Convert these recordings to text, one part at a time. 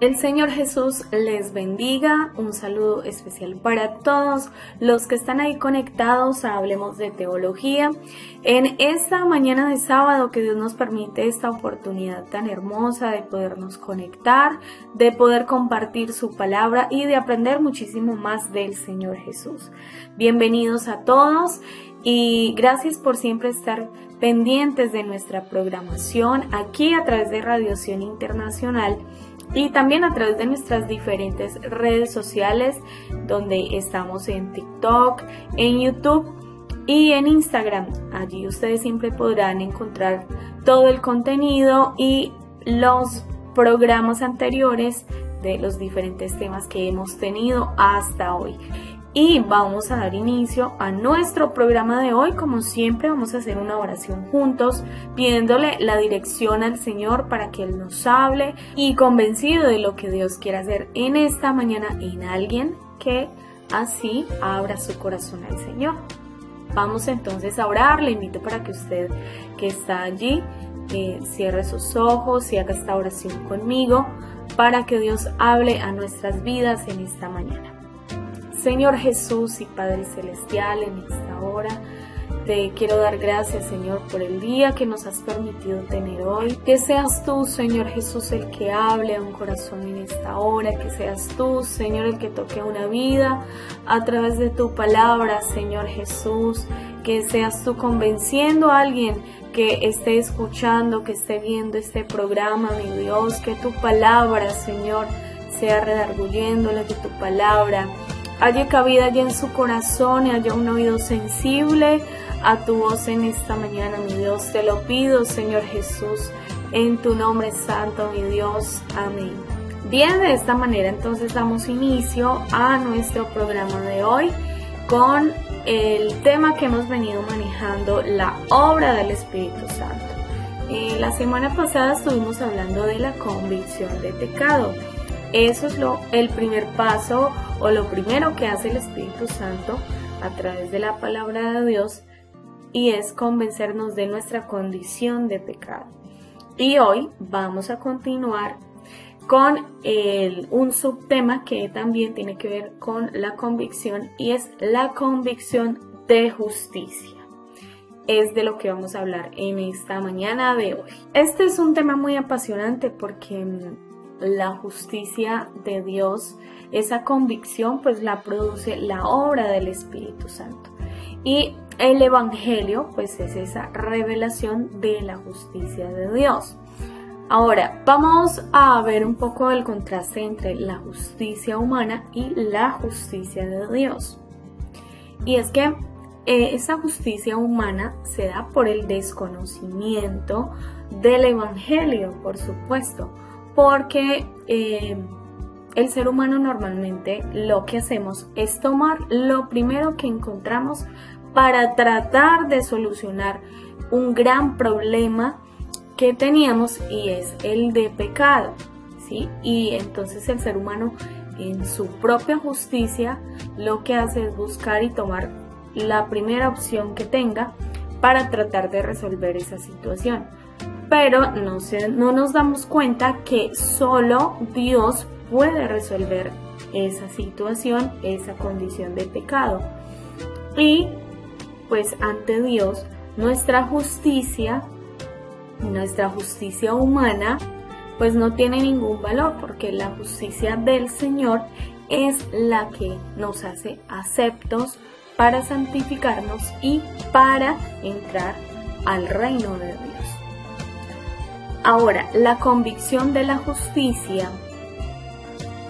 El Señor Jesús les bendiga. Un saludo especial para todos los que están ahí conectados a Hablemos de Teología. En esta mañana de sábado que Dios nos permite esta oportunidad tan hermosa de podernos conectar, de poder compartir su palabra y de aprender muchísimo más del Señor Jesús. Bienvenidos a todos y gracias por siempre estar pendientes de nuestra programación aquí a través de Radiación Internacional y también a través de nuestras diferentes redes sociales donde estamos en TikTok, en YouTube y en Instagram. Allí ustedes siempre podrán encontrar todo el contenido y los programas anteriores de los diferentes temas que hemos tenido hasta hoy. Y vamos a dar inicio a nuestro programa de hoy. Como siempre, vamos a hacer una oración juntos, pidiéndole la dirección al Señor para que Él nos hable y convencido de lo que Dios quiere hacer en esta mañana en alguien que así abra su corazón al Señor. Vamos entonces a orar. Le invito para que usted que está allí cierre sus ojos y haga esta oración conmigo para que Dios hable a nuestras vidas en esta mañana. Señor Jesús y Padre Celestial, en esta hora te quiero dar gracias, Señor, por el día que nos has permitido tener hoy. Que seas tú, Señor Jesús, el que hable a un corazón en esta hora. Que seas tú, Señor, el que toque una vida a través de tu palabra, Señor Jesús. Que seas tú convenciendo a alguien que esté escuchando, que esté viendo este programa, mi Dios. Que tu palabra, Señor, sea redarguyéndole, que tu palabra haya cabida allí en su corazón y haya un oído sensible a tu voz en esta mañana, mi Dios. Te lo pido, Señor Jesús, en tu nombre santo, mi Dios. Amén. Bien, de esta manera entonces damos inicio a nuestro programa de hoy con el tema que hemos venido manejando, la obra del Espíritu Santo. La semana pasada estuvimos hablando de la convicción de pecado. Eso es el primer paso o lo primero que hace el Espíritu Santo a través de la palabra de Dios y es convencernos de nuestra condición de pecado. Y hoy vamos a continuar con un subtema que también tiene que ver con la convicción y es la convicción de justicia. Es de lo que vamos a hablar en esta mañana de hoy. Este es un tema muy apasionante porque la justicia de Dios, esa convicción, pues la produce la obra del Espíritu Santo. Y el Evangelio, pues es esa revelación de la justicia de Dios. Ahora, vamos a ver un poco el contraste entre la justicia humana y la justicia de Dios. Y es que esa justicia humana se da por el desconocimiento del Evangelio, por supuesto. Porque el ser humano normalmente lo que hacemos es tomar lo primero que encontramos para tratar de solucionar un gran problema que teníamos y es el de pecado, ¿sí? Y entonces el ser humano en su propia justicia lo que hace es buscar y tomar la primera opción que tenga para tratar de resolver esa situación. Pero no nos damos cuenta que solo Dios puede resolver esa situación, esa condición de pecado. Y pues ante Dios, nuestra justicia humana, pues no tiene ningún valor porque la justicia del Señor es la que nos hace aceptos para santificarnos y para entrar al reino de Dios. Ahora, la convicción de la justicia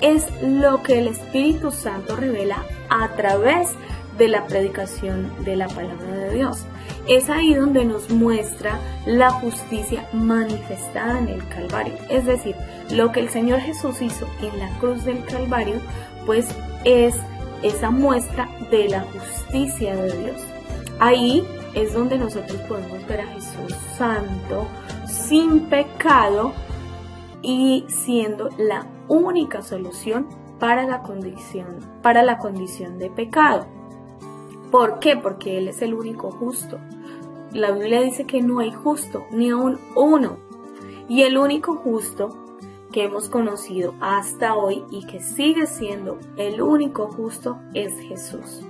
es lo que el Espíritu Santo revela a través de la predicación de la palabra de Dios. Es ahí donde nos muestra la justicia manifestada en el Calvario. Es decir, lo que el Señor Jesús hizo en la cruz del Calvario, pues es esa muestra de la justicia de Dios. Ahí es donde nosotros podemos ver a Jesús santo, sin pecado y siendo la única solución para la condición de pecado. ¿Por qué? Porque Él es el único justo. La Biblia dice que no hay justo, ni aun uno. Y el único justo que hemos conocido hasta hoy y que sigue siendo el único justo es Jesús.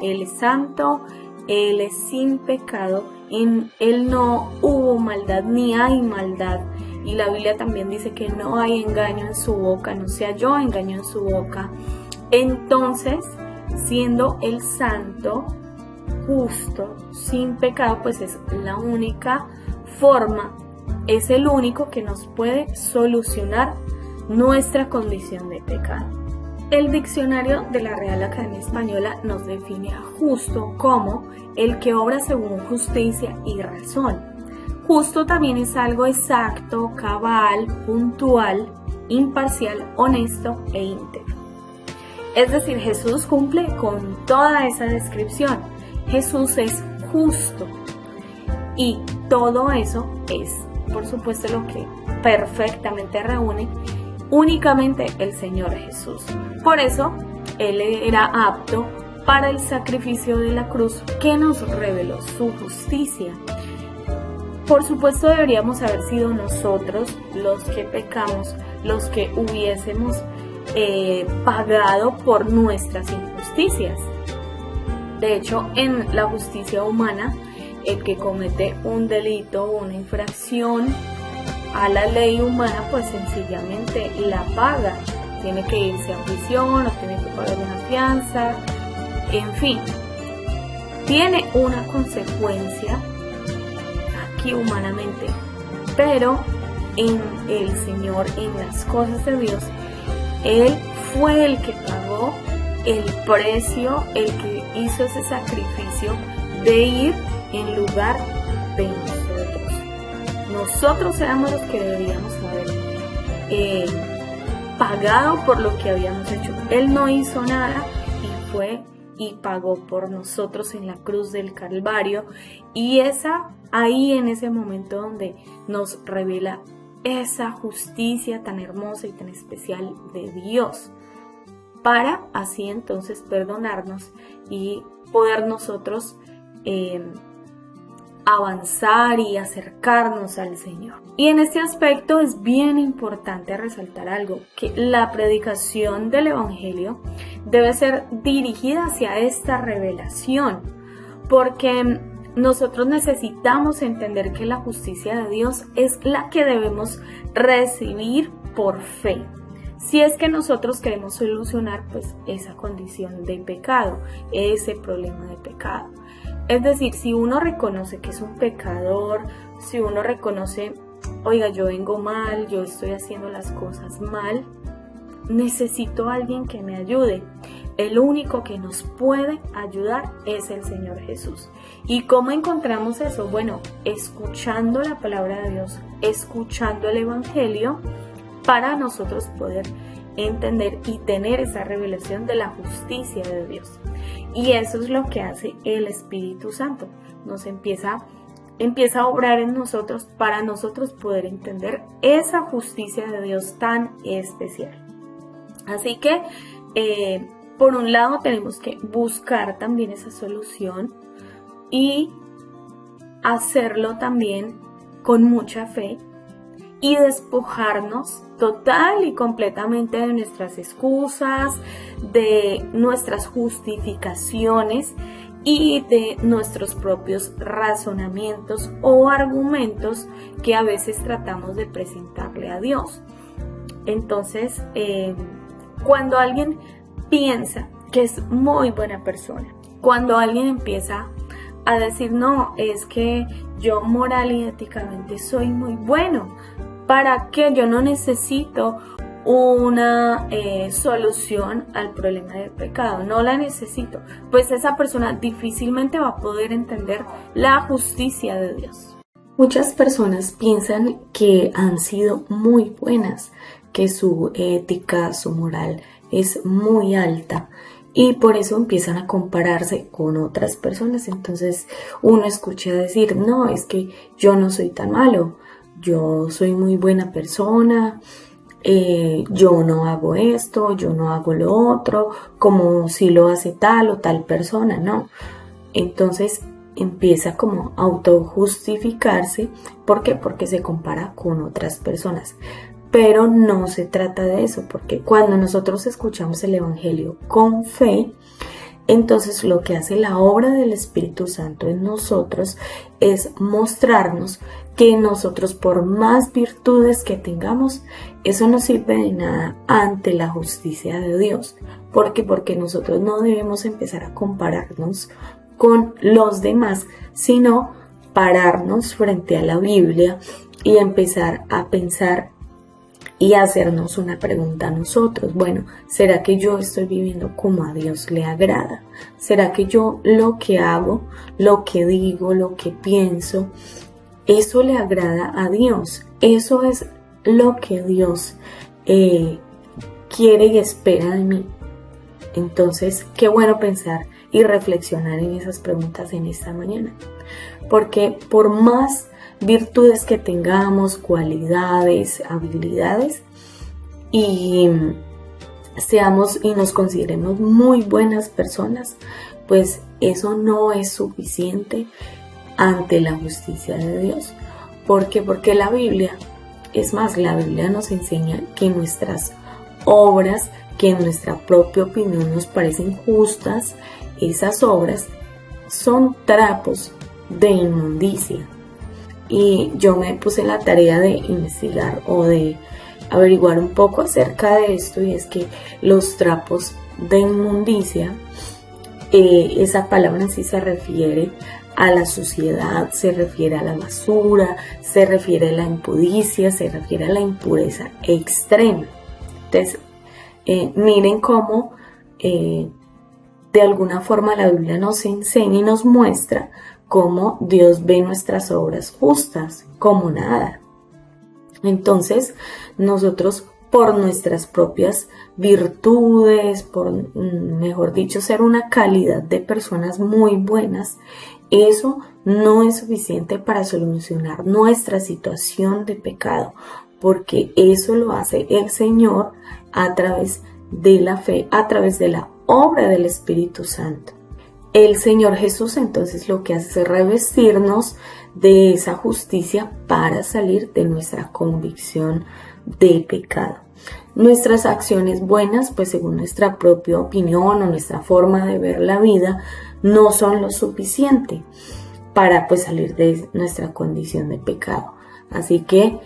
Él es santo, Él es sin pecado, en Él no hubo maldad ni hay maldad. Y la Biblia también dice que no hay engaño en su boca, no se halló engaño en su boca. Entonces, siendo el santo, justo, sin pecado, pues es la única forma, es el único que nos puede solucionar nuestra condición de pecado. El diccionario de la Real Academia Española nos define a justo como el que obra según justicia y razón. Justo también es algo exacto, cabal, puntual, imparcial, honesto e íntegro. Es decir, Jesús cumple con toda esa descripción. Jesús es justo y todo eso es, por supuesto, lo que perfectamente reúne únicamente el Señor Jesús. Por eso, Él era apto para el sacrificio de la cruz que nos reveló su justicia. Por supuesto, deberíamos haber sido nosotros los que pecamos, los que hubiésemos pagado por nuestras injusticias. De hecho, en la justicia humana, el que comete un delito o una infracción a la ley humana, pues sencillamente la paga. Tiene que irse a prisión o tiene que pagar una fianza, en fin. Tiene una consecuencia aquí humanamente, pero en el Señor, en las cosas de Dios, Él fue el que pagó el precio, el que hizo ese sacrificio de ir en lugar de nosotros. Nosotros éramos los que deberíamos haber pagado por lo que habíamos hecho. Él no hizo nada y fue y pagó por nosotros en la cruz del Calvario, y ahí en ese momento donde nos revela esa justicia tan hermosa y tan especial de Dios, para así entonces perdonarnos y poder nosotros avanzar y acercarnos al Señor. Y en este aspecto es bien importante resaltar algo, que la predicación del Evangelio debe ser dirigida hacia esta revelación, porque nosotros necesitamos entender que la justicia de Dios es la que debemos recibir por fe. Si es que nosotros queremos solucionar pues esa condición de pecado, ese problema de pecado. Es decir, si uno reconoce que es un pecador, si uno reconoce, oiga, yo vengo mal, yo estoy haciendo las cosas mal, necesito a alguien que me ayude. El único que nos puede ayudar es el Señor Jesús. ¿Y cómo encontramos eso? Bueno, escuchando la palabra de Dios, escuchando el Evangelio, para nosotros poder entender y tener esa revelación de la justicia de Dios. Y eso es lo que hace el Espíritu Santo. Nos empieza a obrar en nosotros para nosotros poder entender esa justicia de Dios tan especial. Así que, por un lado, tenemos que buscar también esa solución y hacerlo también con mucha fe y despojarnos total y completamente de nuestras excusas, de nuestras justificaciones y de nuestros propios razonamientos o argumentos que a veces tratamos de presentarle a Dios. Entonces, cuando alguien piensa que es muy buena persona, cuando alguien empieza a decir, no, es que yo moral y éticamente soy muy bueno, ¿para qué? Yo no necesito una solución al problema del pecado, no la necesito. Pues esa persona difícilmente va a poder entender la justicia de Dios. Muchas personas piensan que han sido muy buenas, que su ética, su moral es muy alta, y por eso empiezan a compararse con otras personas. Entonces uno escucha decir, no, es que yo no soy tan malo, yo soy muy buena persona, yo no hago esto, yo no hago lo otro, como si lo hace tal o tal persona, no. Entonces empieza como a autojustificarse. ¿Por qué? Porque se compara con otras personas. Pero no se trata de eso, porque cuando nosotros escuchamos el Evangelio con fe, entonces lo que hace la obra del Espíritu Santo en nosotros es mostrarnos que nosotros, por más virtudes que tengamos, eso no sirve de nada ante la justicia de Dios. ¿Por qué? Porque nosotros no debemos empezar a compararnos con los demás, sino pararnos frente a la Biblia y empezar a pensar y hacernos una pregunta a nosotros. Bueno, ¿será que yo estoy viviendo como a Dios le agrada? ¿Será que yo lo que hago, lo que digo, lo que pienso, eso le agrada a Dios? Eso es lo que Dios quiere y espera de mí. Entonces, qué bueno pensar y reflexionar en esas preguntas en esta mañana. Porque por más virtudes que tengamos, cualidades, habilidades, y seamos y nos consideremos muy buenas personas, pues eso no es suficiente ante la justicia de Dios. ¿Por qué? Porque la Biblia, es más, la Biblia nos enseña que nuestras obras, que en nuestra propia opinión nos parecen justas, esas obras son trapos de inmundicia. Y yo me puse la tarea de investigar o de averiguar un poco acerca de esto, y es que los trapos de inmundicia, esa palabra en sí se refiere a la suciedad, se refiere a la basura, se refiere a la impudicia, se refiere a la impureza extrema. Entonces, miren cómo de alguna forma la Biblia nos enseña y nos muestra cómo Dios ve nuestras obras justas como nada. Entonces, nosotros, por nuestras propias virtudes, por, mejor dicho, ser una calidad de personas muy buenas, eso no es suficiente para solucionar nuestra situación de pecado, porque eso lo hace el Señor a través de la fe, a través de la obra del Espíritu Santo. El Señor Jesús entonces lo que hace es revestirnos de esa justicia para salir de nuestra convicción de pecado. Nuestras acciones buenas, pues según nuestra propia opinión o nuestra forma de ver la vida, no son lo suficiente para pues salir de nuestra condición de pecado. Así que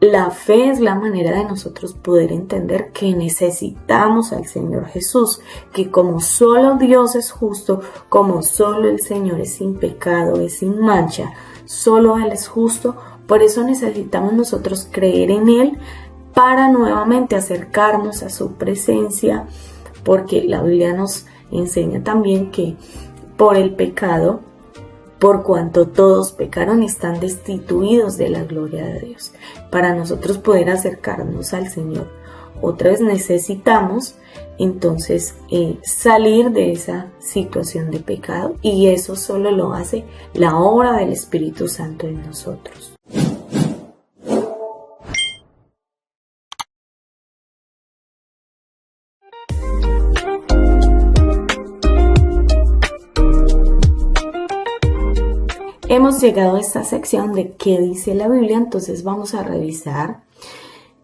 la fe es la manera de nosotros poder entender que necesitamos al Señor Jesús, que como solo Dios es justo, como solo el Señor es sin pecado, es sin mancha, solo Él es justo, por eso necesitamos nosotros creer en Él para nuevamente acercarnos a su presencia, porque la Biblia nos enseña también que por el pecado, por cuanto todos pecaron, están destituidos de la gloria de Dios. Para nosotros poder acercarnos al Señor, otra vez necesitamos entonces salir de esa situación de pecado, y eso solo lo hace la obra del Espíritu Santo en nosotros. Hemos llegado a esta sección de qué dice la Biblia, entonces vamos a revisar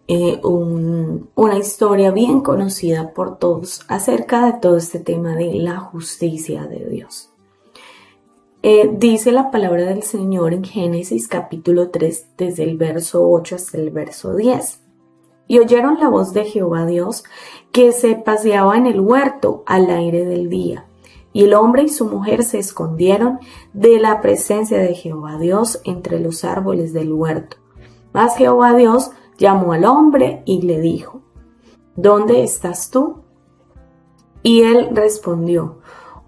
una historia bien conocida por todos acerca de todo este tema de la justicia de Dios. Dice la palabra del Señor en Génesis capítulo 3, desde el verso 8 hasta el verso 10. Y oyeron la voz de Jehová Dios, que se paseaba en el huerto al aire del día. Y el hombre y su mujer se escondieron de la presencia de Jehová Dios entre los árboles del huerto. Mas Jehová Dios llamó al hombre y le dijo: ¿Dónde estás tú? Y él respondió: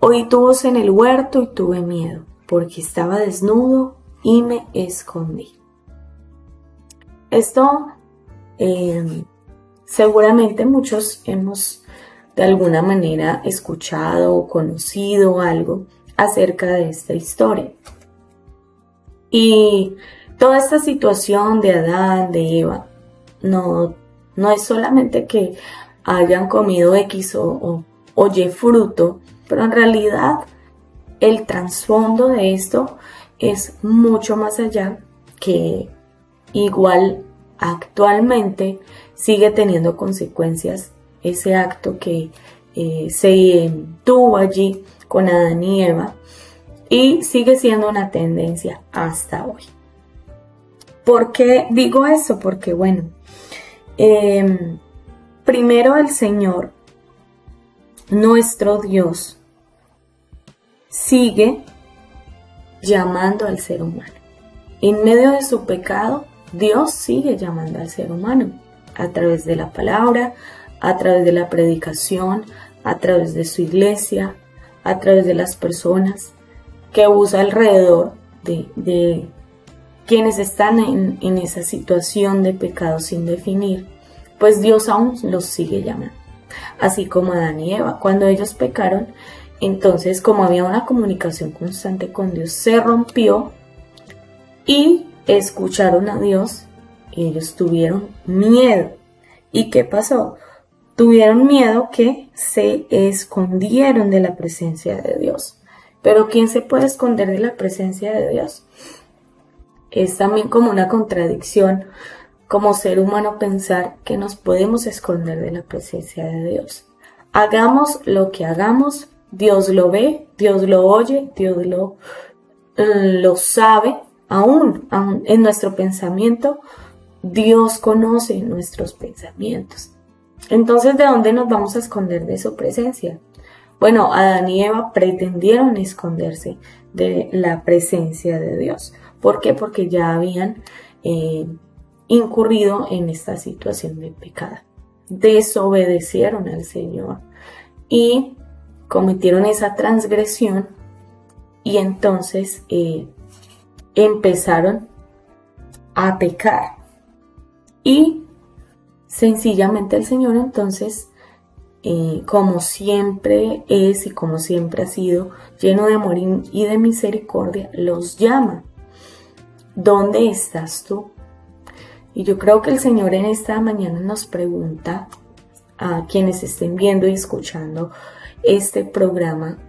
Oí tu voz en el huerto y tuve miedo, porque estaba desnudo y me escondí. Esto seguramente muchos hemos de alguna manera escuchado o conocido algo acerca de esta historia. Y toda esta situación de Adán, de Eva, no es solamente que hayan comido X o Y fruto, pero en realidad el trasfondo de esto es mucho más allá, que igual actualmente sigue teniendo consecuencias ese acto que se tuvo allí con Adán y Eva, y sigue siendo una tendencia hasta hoy. ¿Por qué digo eso? Porque bueno, primero el Señor, nuestro Dios, sigue llamando al ser humano. En medio de su pecado, Dios sigue llamando al ser humano a través de la palabra, a través de la predicación, a través de su iglesia, a través de las personas que usa alrededor de quienes están en esa situación de pecado sin definir, pues Dios aún los sigue llamando. Así como Adán y Eva, cuando ellos pecaron, entonces como había una comunicación constante con Dios, se rompió y escucharon a Dios y ellos tuvieron miedo. ¿Y qué pasó? Tuvieron miedo que se escondieron de la presencia de Dios. Pero ¿quién se puede esconder de la presencia de Dios? Es también como una contradicción como ser humano pensar que nos podemos esconder de la presencia de Dios. Hagamos lo que hagamos, Dios lo ve, Dios lo oye, Dios lo sabe, aún en nuestro pensamiento, Dios conoce nuestros pensamientos. Entonces, ¿de dónde nos vamos a esconder de su presencia? Bueno, Adán y Eva pretendieron esconderse de la presencia de Dios. ¿Por qué? Porque ya habían incurrido en esta situación de pecado. Desobedecieron al Señor y cometieron esa transgresión, y entonces empezaron a pecar. Y sencillamente el Señor entonces, como siempre es y como siempre ha sido, lleno de amor y de misericordia, los llama. ¿Dónde estás tú? Y yo creo que el Señor en esta mañana nos pregunta a quienes estén viendo y escuchando este programa,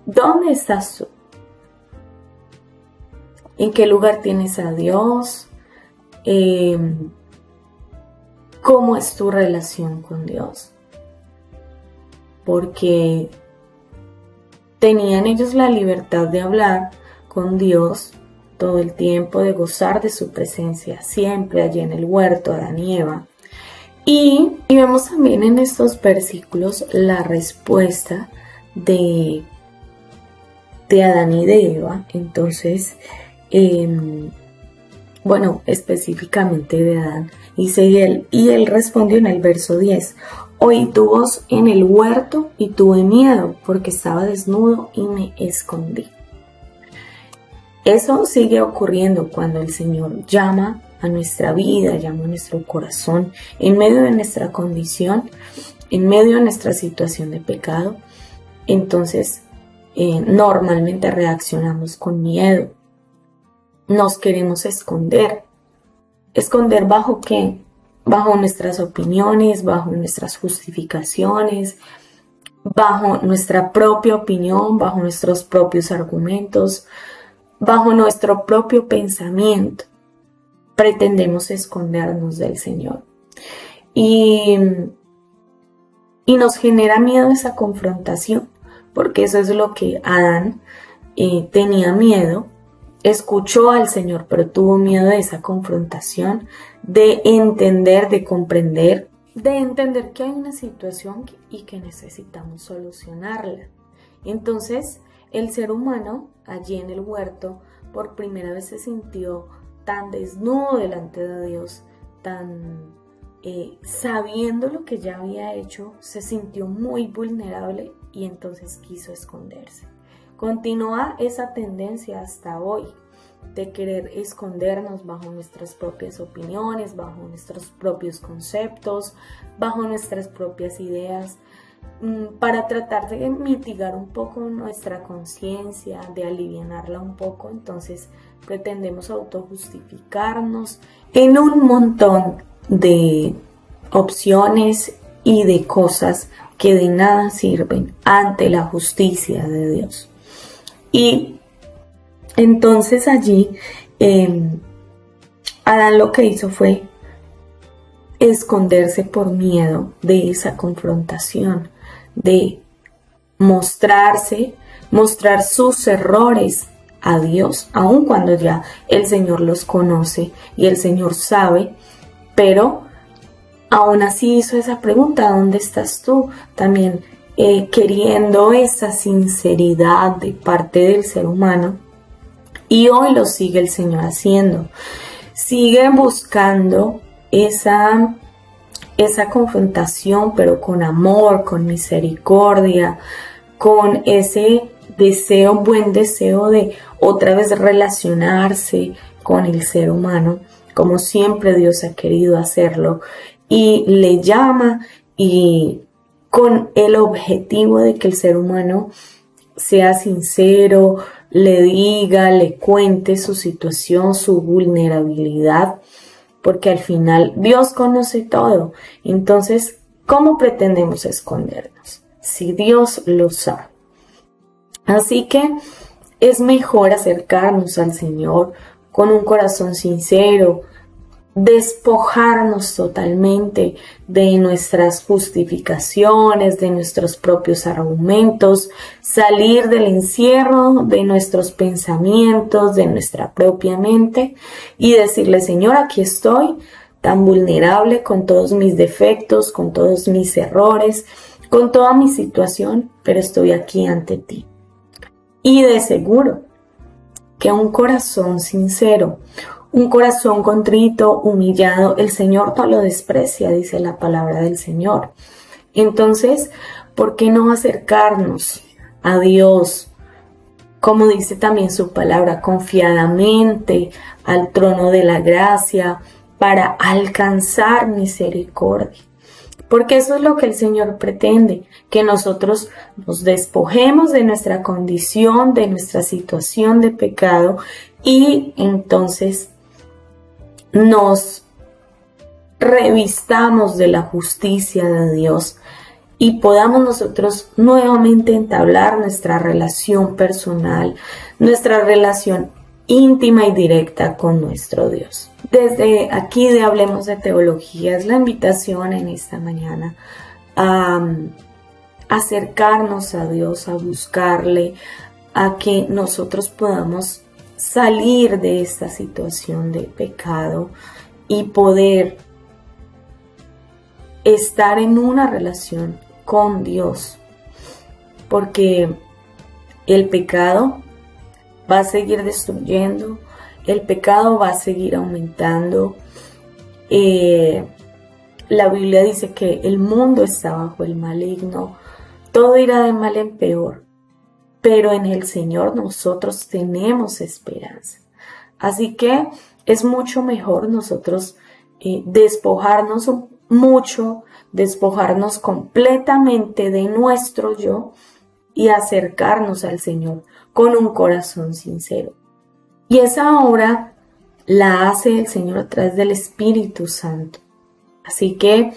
¿dónde estás tú? ¿En qué lugar tienes a Dios? ¿Cómo es tu relación con Dios? Porque tenían ellos la libertad de hablar con Dios todo el tiempo, de gozar de su presencia, siempre allí en el huerto, Adán y Eva. Y vemos también en estos versículos la respuesta de Adán y de Eva. Entonces, bueno, específicamente de Adán, dice y él respondió en el verso 10, oí tu voz en el huerto y tuve miedo porque estaba desnudo y me escondí. Eso sigue ocurriendo cuando el Señor llama a nuestra vida, llama a nuestro corazón, en medio de nuestra condición, en medio de nuestra situación de pecado. Entonces, normalmente reaccionamos con miedo. Nos queremos esconder. ¿Esconder bajo qué? Bajo nuestras opiniones, bajo nuestras justificaciones, bajo nuestra propia opinión, bajo nuestros propios argumentos, bajo nuestro propio pensamiento. Pretendemos escondernos del Señor. Y nos genera miedo esa confrontación, porque eso es lo que Adán tenía miedo. Escuchó al Señor, pero tuvo miedo de esa confrontación, de entender, de comprender, de entender que hay una situación y que necesitamos solucionarla. Entonces, el ser humano, allí en el huerto, por primera vez se sintió tan desnudo delante de Dios, tan sabiendo lo que ya había hecho, se sintió muy vulnerable y entonces quiso esconderse. Continúa esa tendencia hasta hoy de querer escondernos bajo nuestras propias opiniones, bajo nuestros propios conceptos, bajo nuestras propias ideas, para tratar de mitigar un poco nuestra conciencia, de alivianarla un poco. Entonces pretendemos autojustificarnos en un montón de opciones y de cosas que de nada sirven ante la justicia de Dios. Y entonces allí Adán lo que hizo fue esconderse por miedo de esa confrontación, de mostrarse, mostrar sus errores a Dios, aun cuando ya el Señor los conoce y el Señor sabe, pero aún así hizo esa pregunta: ¿dónde estás tú? También queriendo esa sinceridad de parte del ser humano, y hoy lo sigue el Señor haciendo. Sigue buscando esa confrontación, pero con amor, con misericordia, con ese deseo, buen deseo de otra vez relacionarse con el ser humano, como siempre Dios ha querido hacerlo, y le llama, y con el objetivo de que el ser humano sea sincero, le diga, le cuente su situación, su vulnerabilidad, porque al final Dios conoce todo. Entonces, ¿cómo pretendemos escondernos si Dios lo sabe? Así que es mejor acercarnos al Señor con un corazón sincero, despojarnos totalmente de nuestras justificaciones, de nuestros propios argumentos, salir del encierro de nuestros pensamientos, de nuestra propia mente, y decirle: Señor, aquí estoy, tan vulnerable, con todos mis defectos, con todos mis errores, con toda mi situación, pero estoy aquí ante ti. Y de seguro que un corazón sincero, un corazón contrito, humillado, el Señor no lo desprecia, dice la palabra del Señor. Entonces, ¿por qué no acercarnos a Dios, como dice también su palabra, confiadamente al trono de la gracia para alcanzar misericordia? Porque eso es lo que el Señor pretende, que nosotros nos despojemos de nuestra condición, de nuestra situación de pecado, y entonces nos revistamos de la justicia de Dios y podamos nosotros nuevamente entablar nuestra relación personal, nuestra relación íntima y directa con nuestro Dios. Desde aquí de Hablemos de Teología es la invitación en esta mañana a acercarnos a Dios, a buscarle, a que nosotros podamos salir de esta situación de pecado y poder estar en una relación con Dios, porque el pecado va a seguir destruyendo, el pecado va a seguir aumentando. La Biblia dice que el mundo está bajo el maligno, todo irá de mal en peor, pero en el Señor nosotros tenemos esperanza. Así que es mucho mejor nosotros despojarnos despojarnos completamente de nuestro yo y acercarnos al Señor con un corazón sincero. Y esa obra la hace el Señor a través del Espíritu Santo. Así que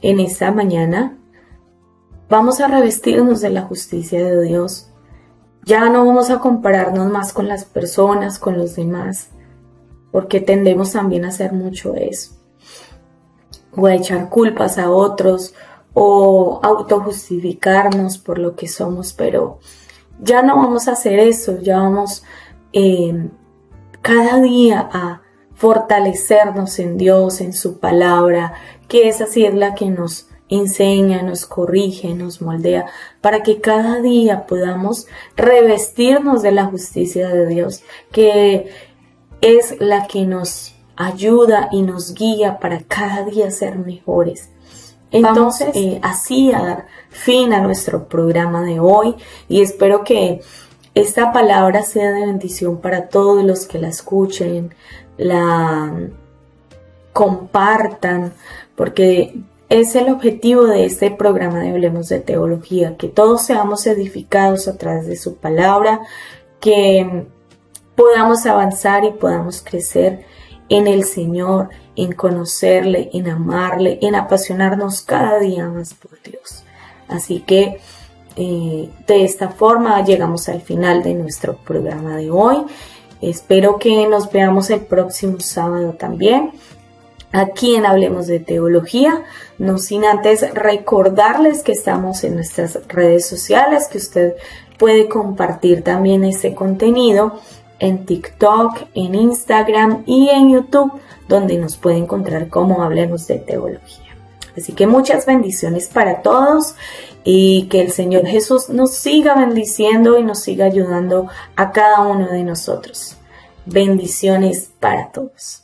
en esta mañana vamos a revestirnos de la justicia de Dios. Ya no vamos a compararnos más con las personas, con los demás, porque tendemos también a hacer mucho eso, o a echar culpas a otros, o autojustificarnos por lo que somos, pero ya no vamos a hacer eso. Ya vamos cada día a fortalecernos en Dios, en su palabra, que esa sí es la que nos enseña, nos corrige, nos moldea, para que cada día podamos revestirnos de la justicia de Dios, que es la que nos ayuda y nos guía para cada día ser mejores. Entonces, así a dar fin a nuestro programa de hoy, y espero que esta palabra sea de bendición para todos los que la escuchen, la compartan, porque es el objetivo de este programa de Hablemos de Teología, que todos seamos edificados a través de su palabra, que podamos avanzar y podamos crecer en el Señor, en conocerle, en amarle, en apasionarnos cada día más por Dios. Así que de esta forma llegamos al final de nuestro programa de hoy. Espero que nos veamos el próximo sábado también. aquí en Hablemos de Teología, no sin antes recordarles que estamos en nuestras redes sociales, que usted puede compartir también este contenido en TikTok, en Instagram y en YouTube, donde nos puede encontrar como Hablemos de Teología. Así que muchas bendiciones para todos y que el Señor Jesús nos siga bendiciendo y nos siga ayudando a cada uno de nosotros. Bendiciones para todos.